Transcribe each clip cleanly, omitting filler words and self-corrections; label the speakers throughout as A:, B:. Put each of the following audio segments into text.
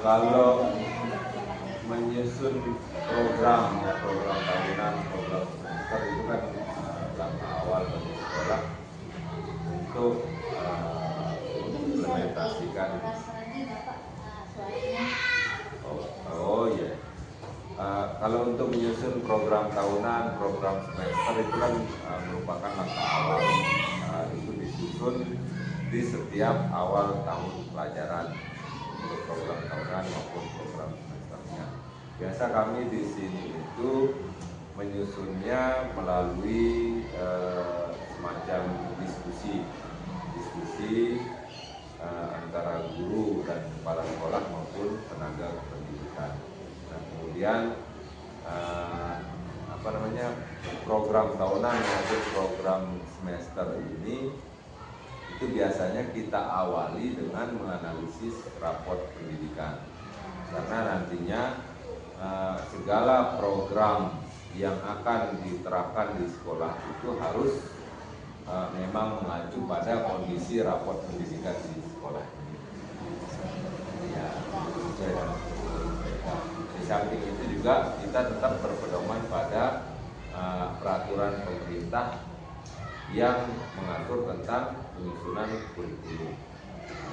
A: Kalau menyusun program tahunan, program semester itu kan langkah awal bagi sekolah untuk mengimplementasikan. Oh iya. Kalau untuk menyusun program tahunan, program semester itu kan merupakan langkah awal. Itu disusun di setiap awal tahun pelajaran untuk program tahunan maupun program semesternya. Biasa kami di sini itu menyusunnya melalui semacam diskusi antara guru dan kepala sekolah maupun tenaga pendidikan. Dan kemudian program tahunan maupun program semester ini itu biasanya kita awali dengan menganalisis raport pendidikan, karena nantinya segala program yang akan diterapkan di sekolah itu harus memang mengacu pada kondisi raport pendidikan di sekolah ini. Ya, di samping itu juga kita tetap berpedoman pada peraturan pemerintah yang mengatur tentang penyusunan kurikulum.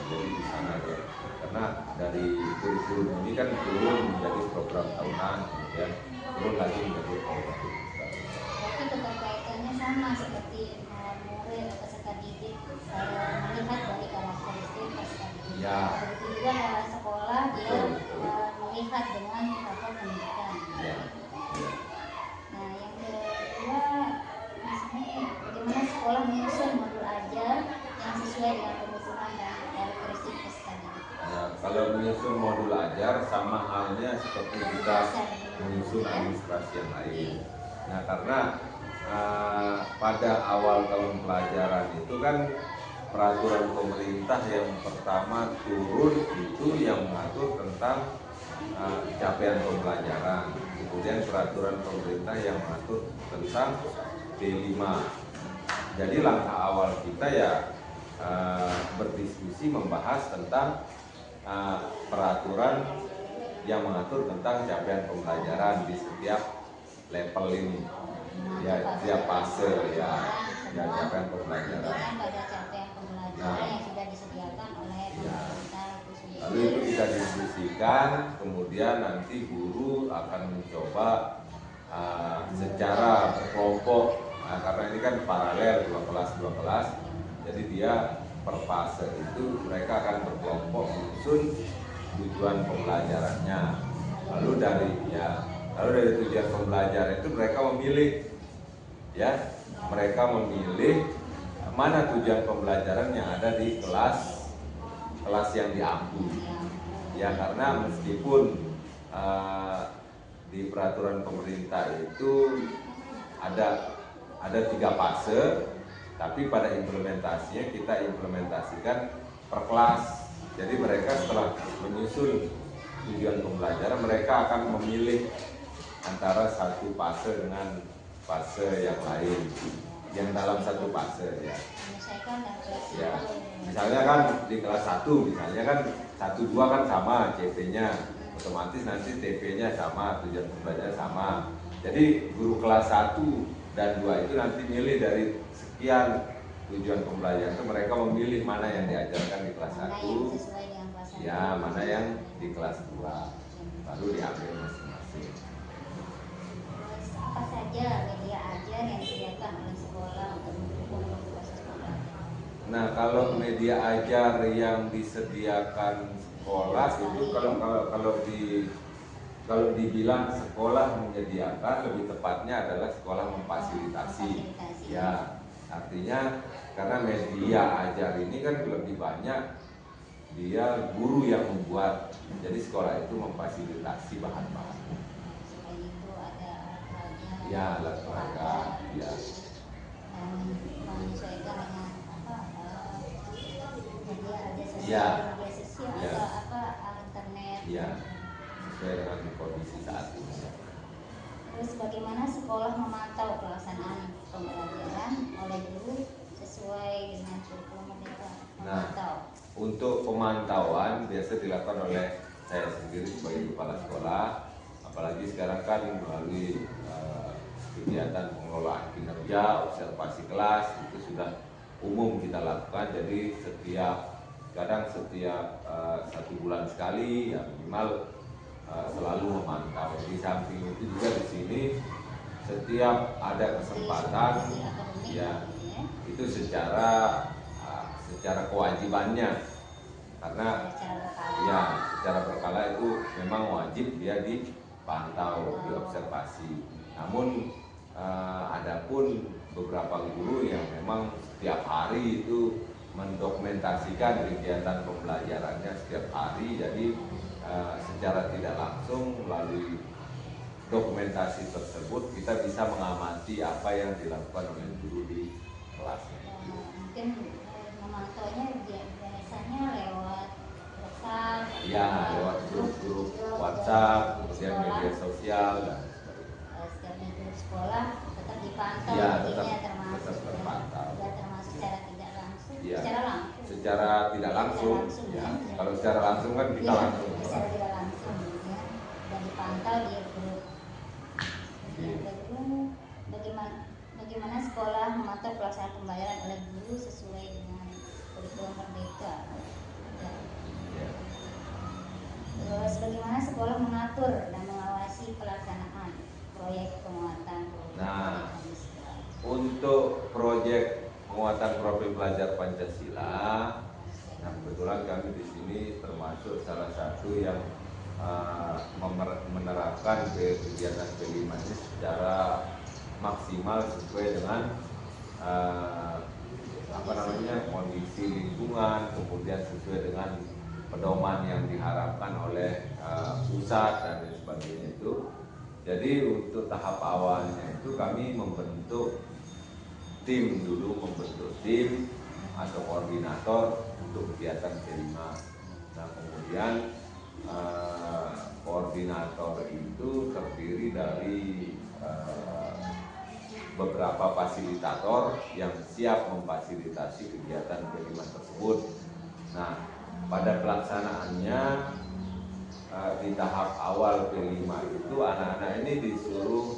A: Jadi di sana ya, karena dari kurikulum ini kan turun menjadi program tahunan, kemudian turun lagi menjadi program semester.
B: Tapi tetap kaitannya sama seperti murid peserta didik melihat dari karakteristik peserta didik.
A: Ya.
B: Begitu juga kalau sekolah dia melihat dengan rapor pendidikan.
A: Ya.
B: Nah, yang kedua di sini bagaimana sekolah menyusun modul ajar yang sesuai dengan kebutuhan dan karakteristik peserta didik.
A: Nah, kalau menyusun modul ajar sama halnya seperti kita menyusun administrasi yang lain. Nah, karena pada awal tahun pelajaran itu kan peraturan pemerintah yang pertama turun itu yang mengatur tentang capaian pembelajaran. Kemudian peraturan pemerintah yang mengatur tentang D5. Jadi langkah awal kita ya berdiskusi membahas tentang peraturan yang mengatur tentang capaian pembelajaran di setiap level ini, ya setiap fase ya capaian pembelajaran.
B: Pada capaian pembelajaran yang sudah disediakan oleh pemerintah itu sendiri.
A: Lalu itu kita diskusikan, kemudian nanti guru akan mencoba secara berkelompok, karena ini kan paralel dua kelas, jadi dia per fase itu mereka akan berkelompok menyusun tujuan pembelajarannya. Lalu dari tujuan pembelajaran itu mereka memilih mana tujuan pembelajaran yang ada di kelas yang diambil. Ya, karena meskipun di peraturan pemerintah itu ada 3 fase, tapi pada implementasinya kita implementasikan per kelas. Jadi mereka setelah menyusun tujuan pembelajaran, mereka akan memilih antara satu fase dengan fase yang lain, yang dalam satu fase ya. Ya, misalnya kan di kelas 1 misalnya kan 1-2 kan sama CP-nya, otomatis nanti TP-nya sama, tujuan pembelajaran sama. Jadi guru kelas 1 dan 2 itu nanti milih dari sekian tujuan pembelajaran itu, mereka memilih mana yang diajarkan di kelas 1, ya mana yang di kelas 2, lalu diambil masing-masing.
B: Apa saja media ajar yang disediakan oleh sekolah untuk mendukung proses pembelajaran?
A: Nah, kalau media ajar yang disediakan sekolah itu kalau dibilang sekolah menyediakan, lebih tepatnya adalah sekolah memfasilitasi. Ya, artinya karena media ajar ini kan lebih banyak dia guru yang membuat, jadi sekolah itu memfasilitasi bahan-bahan.
B: Selain itu ada alat-alatnya.
A: Ya, alat peraga. Ya.
B: Dan menyesuaikan dengan media ajar sosial,
A: Ya.
B: media sosial
A: Ya.
B: atau internet.
A: Ya, sesuai dengan kondisi saat ini.
B: Terus bagaimana sekolah memantau pelaksanaan pembelajaran oleh guru sesuai dengan kurikulum mereka?
A: Nah, untuk pemantauan biasa dilakukan oleh saya sendiri sebagai kepala sekolah, apalagi sekarang kan melalui kegiatan pengelolaan kinerja, observasi kelas itu sudah umum kita lakukan. Jadi setiap 1 bulan sekali ya minimal selalu memantau. Di samping itu juga di sini setiap ada kesempatan ya itu secara kewajibannya, karena ya secara berkala itu memang wajib dia dipantau, diobservasi. Namun adapun beberapa guru yang memang setiap hari itu mendokumentasikan kegiatan pembelajarannya setiap hari, jadi secara tidak langsung melalui dokumentasi tersebut kita bisa mengamati apa yang dilakukan oleh guru di kelasnya.
B: Mungkin memantaunya biasanya lewat WhatsApp.
A: Ya, lewat grup-grup WhatsApp, kemudian media sosial dan
B: setiap di grup sekolah tetap dipantau,
A: ya,
B: tetap
A: terpantau.
B: termasuk secara tidak langsung,
A: Ya,
B: secara
A: tidak langsung. Ya. Kalau secara langsung kan kita langsung.
B: Secara tidak langsung ya, dan dipantau di grup. Bagaimana sekolah memantau pelaksanaan pembayaran oleh guru sesuai dengan kurikulum Merdeka? Ya. Terus bagaimana sekolah mengatur dan mengawasi pelaksanaan proyek penguatan
A: untuk proyek penguatan profil pelajar Pancasila, nah kebetulan kami di sini termasuk salah satu yang menerapkan kegiatan P5 ini secara maksimal sesuai dengan kondisi lingkungan, kemudian sesuai dengan pedoman yang diharapkan oleh pusat dan lain sebagainya itu. Jadi untuk tahap awalnya itu kami membentuk tim atau koordinator untuk kegiatan P5. Nah kemudian koordinator itu terdiri dari beberapa fasilitator yang siap memfasilitasi kegiatan P5 tersebut. Nah pada pelaksanaannya di tahap awal P5 itu anak-anak ini disuruh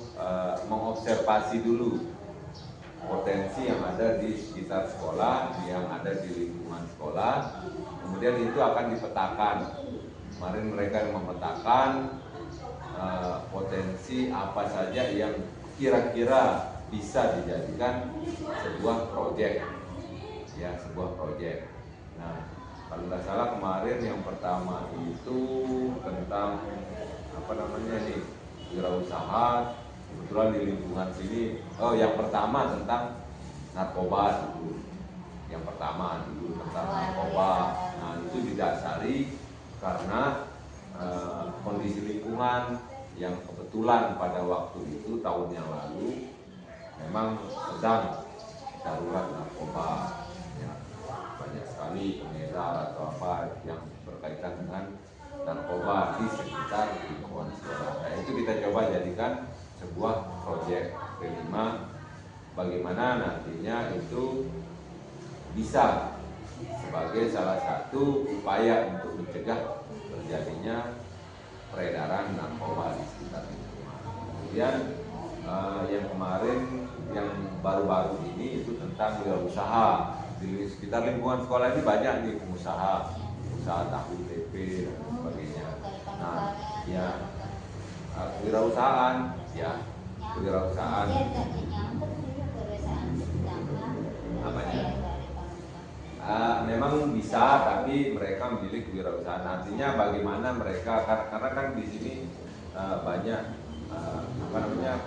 A: mengobservasi dulu potensi yang ada di sekitar sekolah, yang ada di lingkungan sekolah, kemudian itu akan dipetakan. Kemarin mereka yang memetakan potensi apa saja yang kira-kira bisa dijadikan sebuah proyek, ya sebuah proyek. Nah, kalau nggak salah kemarin yang pertama itu tentang wirausaha. Kebetulan di lingkungan sini, yang pertama tentang narkoba dulu. Yang pertama dulu tentang narkoba. Nah itu didasari karena kondisi lingkungan yang kebetulan pada waktu itu tahun yang lalu memang sedang darurat narkoba. Ya, banyak sekali pengedar atau apa yang berkaitan dengan narkoba di sekitar lingkungan sekolah. Nah itu kita coba jadikan sebuah proyek P5, bagaimana nantinya itu bisa sebagai salah satu upaya untuk mencegah terjadinya peredaran narkoba di sekitar lingkungan. Kemudian yang kemarin yang baru-baru ini itu tentang wirausaha. Di sekitar lingkungan sekolah ini banyak nih pengusaha, usaha tahu tempe dan sebagainya. Nah, ya kewirausahaan, apanya? Memang bisa, tapi mereka memilih kewirausahaan. Artinya bagaimana mereka, karena kan di sini banyak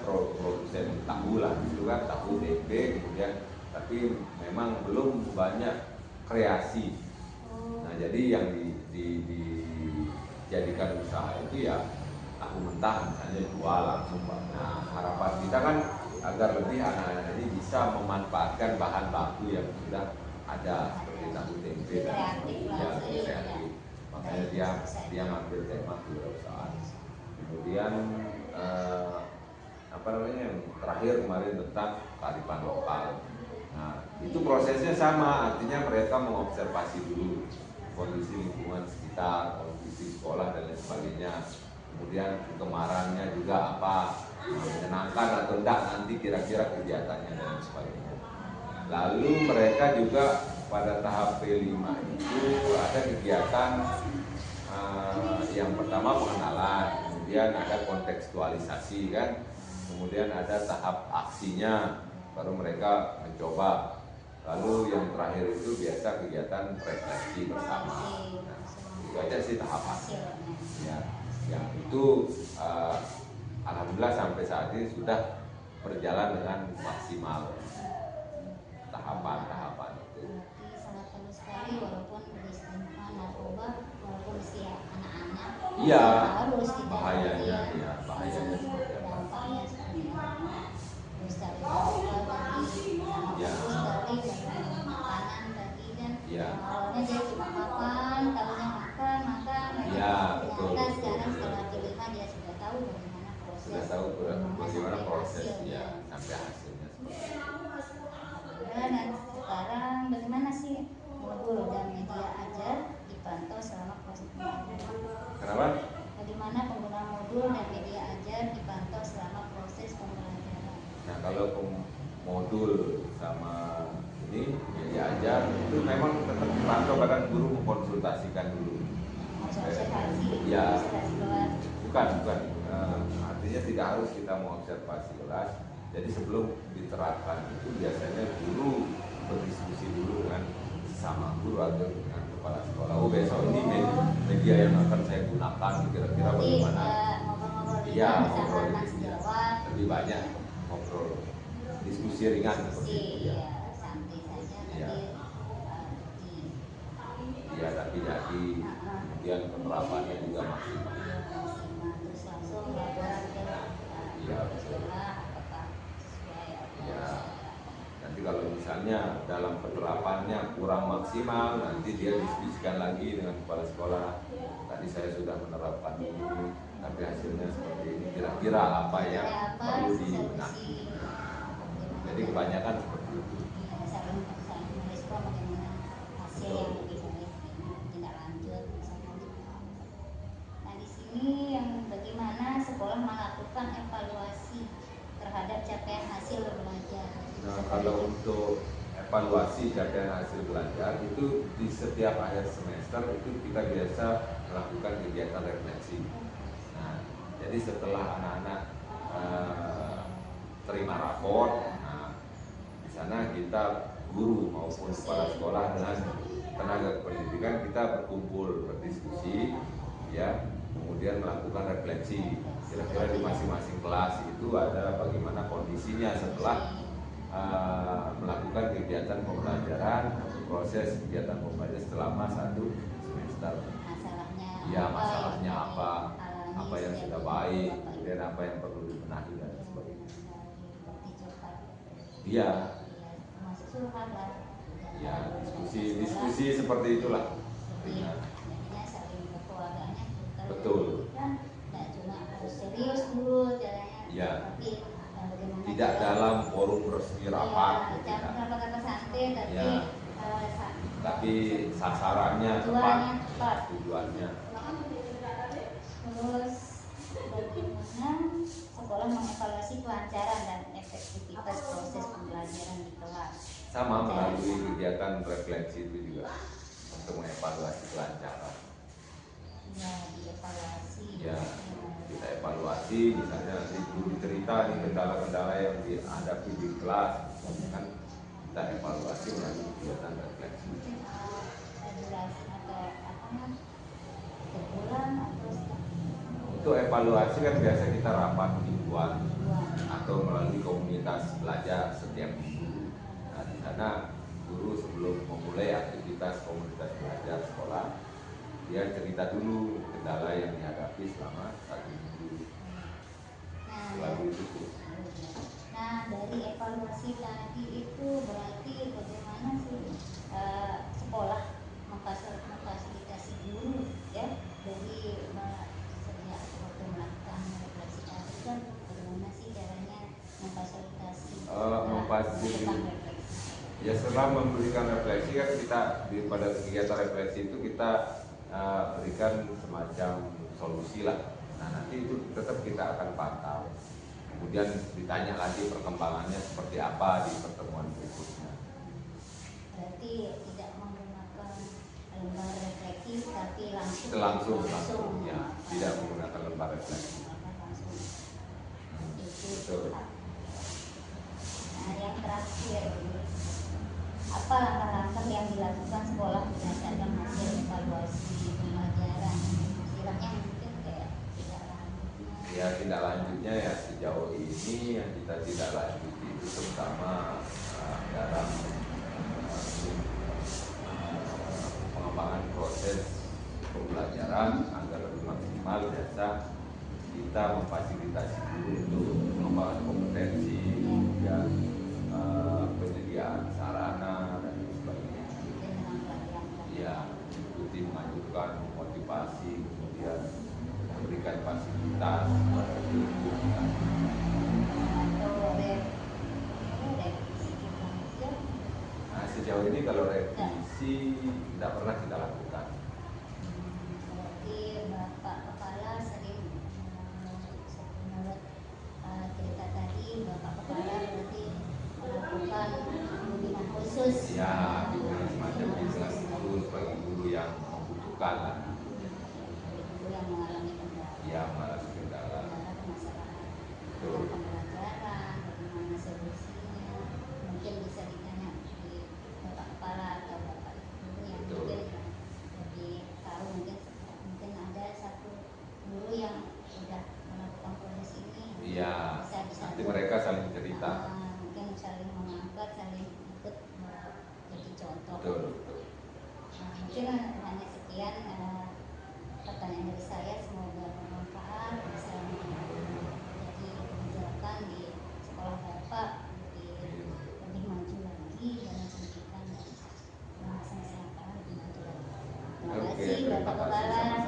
A: produsen tahu lah, gitu kan, tahu tempe, kemudian tapi memang belum banyak kreasi. Nah jadi yang dijadikan usaha itu ya tahu mentah misalnya jual langsung. Nah harapan kita kan agar lebih anak-anak ini bisa memanfaatkan bahan baku yang sudah ada seperti tahu tempe dan kreatif. Makanya dia ngambil tema kewirausahaan. Kemudian yang terakhir kemarin tentang kearifan lokal. Nah itu prosesnya sama, artinya mereka mengobservasi dulu kondisi lingkungan sekitar, kondisi sekolah dan lain sebagainya. Kemudian kegemarannya juga apa, menyenangkan atau enggak nanti kira-kira kegiatannya dan lain sebagainya. Lalu mereka juga pada tahap P5 itu ada kegiatan yang pertama pengenalan, kemudian ada kontekstualisasi kan, kemudian ada tahap aksinya, baru mereka mencoba. Lalu yang terakhir itu biasa kegiatan refleksi bersama. Nah, itu aja sih tahapannya. Ya, yang itu alhamdulillah sampai saat ini sudah berjalan dengan maksimal tahapan-tahapan itu.
B: Berarti sangat perlu sekali walaupun peristiwa narkoba, walaupun usia anak-anak,
A: Iya,
B: harus kita
A: bahayanya, ya, bahayanya seperti apa?
B: dampaknya seperti apa. Terus tadi sama
A: Ya.
B: fokus tadi dengan makanan tadi kan,
A: Ya.
B: awalnya dia cuma makan, tahunya makan,
A: Ya, betul.
B: ternyata sekarang setelah kelima dia sudah tahu bagaimana proses,
A: Sudah tahu bagaimana
B: sampai
A: proses
B: hasilnya.
A: ya sampai hasilnya seperti itu.
B: Dan sekarang bagaimana sih modul dan media ajar dipantau selama proses pembelajaran?
A: Kenapa?
B: Bagaimana penggunaan modul dan media ajar dipantau selama proses pembelajaran?
A: Nah, kalau modul sama ini media ajar itu memang tetap dipantau, bahkan guru mengkonsultasikan dulu.
B: Observasi,
A: Ya.
B: observasi kelas.
A: Bukan. Artinya tidak harus kita mengobservasi kelas. Jadi sebelum diterapkan itu biasanya guru berdiskusi dulu dengan sesama guru atau dengan kepala sekolah. Oh, besok ini media yang akan saya gunakan, kira-kira
B: Jadi
A: bagaimana?
B: ngobrol-ngobrol
A: Iya,
B: ringan bersama
A: ngobrol
B: Mas
A: gitu ya.
B: Jawad.
A: Lebih banyak ngobrol, diskusi ringan seperti itu ya.
B: Iya, santai saja
A: Iya.
B: tapi
A: Iya, tapi jadi kemudian penerapannya juga maksimal.
B: terus langsung laporan ke
A: Iya.
B: sekolah apakah sesuai atau
A: Ya, nanti kalau misalnya dalam penerapannya kurang maksimal, nanti dia diskusikan lagi dengan kepala sekolah. Tadi saya sudah menerapkan ini, tapi hasilnya seperti ini. Kira-kira apa yang perlu dibenahi? Jadi kebanyakan seperti itu.
B: saling merespon bagaimana hasil yang lebih baik tindak lanjut misalnya. Nah di sini yang bagaimana sekolah melakukan evaluasi terhadap capaian hasil belajar.
A: Nah, kalau untuk evaluasi capaian hasil belajar itu di setiap akhir semester itu kita biasa melakukan kegiatan refleksi. Nah, jadi setelah anak-anak terima rapor, nah, di sana kita guru maupun kepala sekolah dengan tenaga pendidikan kita berkumpul berdiskusi, ya, kemudian melakukan refleksi. Kira-kira di masing-masing kelas itu ada bagaimana kondisinya setelah melakukan kegiatan pembelajaran atau proses kegiatan pembelajaran selama 1 semester. Masalahnya apa yang sudah baik, kemudian apa yang perlu dibenahi dan sebagainya. Iya. Ya, diskusi seperti itulah. Betul.
B: Tidak cuma harus serius dulu caranya,
A: Ya.
B: tapi bagaimana
A: Tidak dalam forum resmi rapat.
B: jangan kata-kata santai,
A: tapi sasarannya tepat, tujuannya.
B: Terus bagaimana sekolah mengevaluasi kelancaran dan efektivitas proses pembelajaran di kelas?
A: Sama melalui kegiatan refleksi itu juga untuk mengevaluasi kelancaran.
B: Ya, dievaluasi.
A: Ya, kita evaluasi, misalnya nanti guru cerita nih kendala-kendala yang dihadapi di kelas, kan kita evaluasi melalui kegiatan refleksi.
B: Durasi atau sebulan atau
A: Untuk evaluasi kan biasa kita rapat mingguan atau melalui komunitas belajar setiap minggu. Nah, di sana guru sebelum memulai aktivitas komunitas belajar sekolah, dia cerita dulu kendala yang dihadapi selama 1 minggu. Lalu itu.
B: Nah, dari evaluasi tadi itu berarti bagaimana sih sekolah memfasilitasi guru ya dari sejak waktu melakukan refleksi tadi kan bagaimana sih caranya memfasilitasi
A: Ya, setelah memberikan refleksi kan kita pada kegiatan refleksi itu kita berikan semacam solusi lah. Nah, nanti itu tetap kita akan pantau. Kemudian ditanya lagi perkembangannya seperti apa di pertemuan berikutnya.
B: Berarti tidak menggunakan lembar refleksi tapi
A: langsung ya, tidak menggunakan lembar refleksi.
B: Itu. Nah, yang terakhir, apa langkah-langkah yang dilakukan sekolah berdasarkan hasil evaluasi pembelajaran? Istilahnya mungkin kayak tidak lanjutnya.
A: Ya, tidak lanjutnya ya sejauh ini yang kita tidak lanjuti itu terutama dalam pengembangan proses pembelajaran agar lebih maksimal. Biasa kita memfasilitasi guru untuk pengembangan kompetensi, kemudian penyediaan sarana dan sebagainya. Ya, ikuti mengajukan motivasi, kemudian memberikan fasilitas kepada guru. Nah, sejauh ini kalau revisi tidak pernah kita lakukan.
B: Berarti Bapak Kepala sering menurut cerita tadi, Bapak Kepala berarti melakukan bimbingan khusus.
A: Ya, bimbingan semacam bimbingan khusus bagi guru yang membutuhkan lah.
B: Guru yang mengalami kendala.
A: Ya, mengalami kendala.
B: Permasalahan
A: Betul.
B: pembelajaran, bagaimana solusinya, mungkin bisa ditanya di Bapak Kepala atau Bapak Guru yang
A: Betul.
B: mungkin lebih tahu. Mungkin ada satu guru yang sudah melakukan proses ini.
A: Iya,
B: Bisa
A: nanti mereka saling cerita.
B: mungkin saling mengangkat, saling ikut jadi contoh.
A: Betul, betul.
B: Mungkin hanya sekian pertanyaan dari saya, semoga bermanfaat, bisa jadi kebijakan di sekolah Bapak lebih maju lagi dalam pendidikan dan pembahasan kesehatan lebih maju lagi. Terima kasih Bapak Kepala.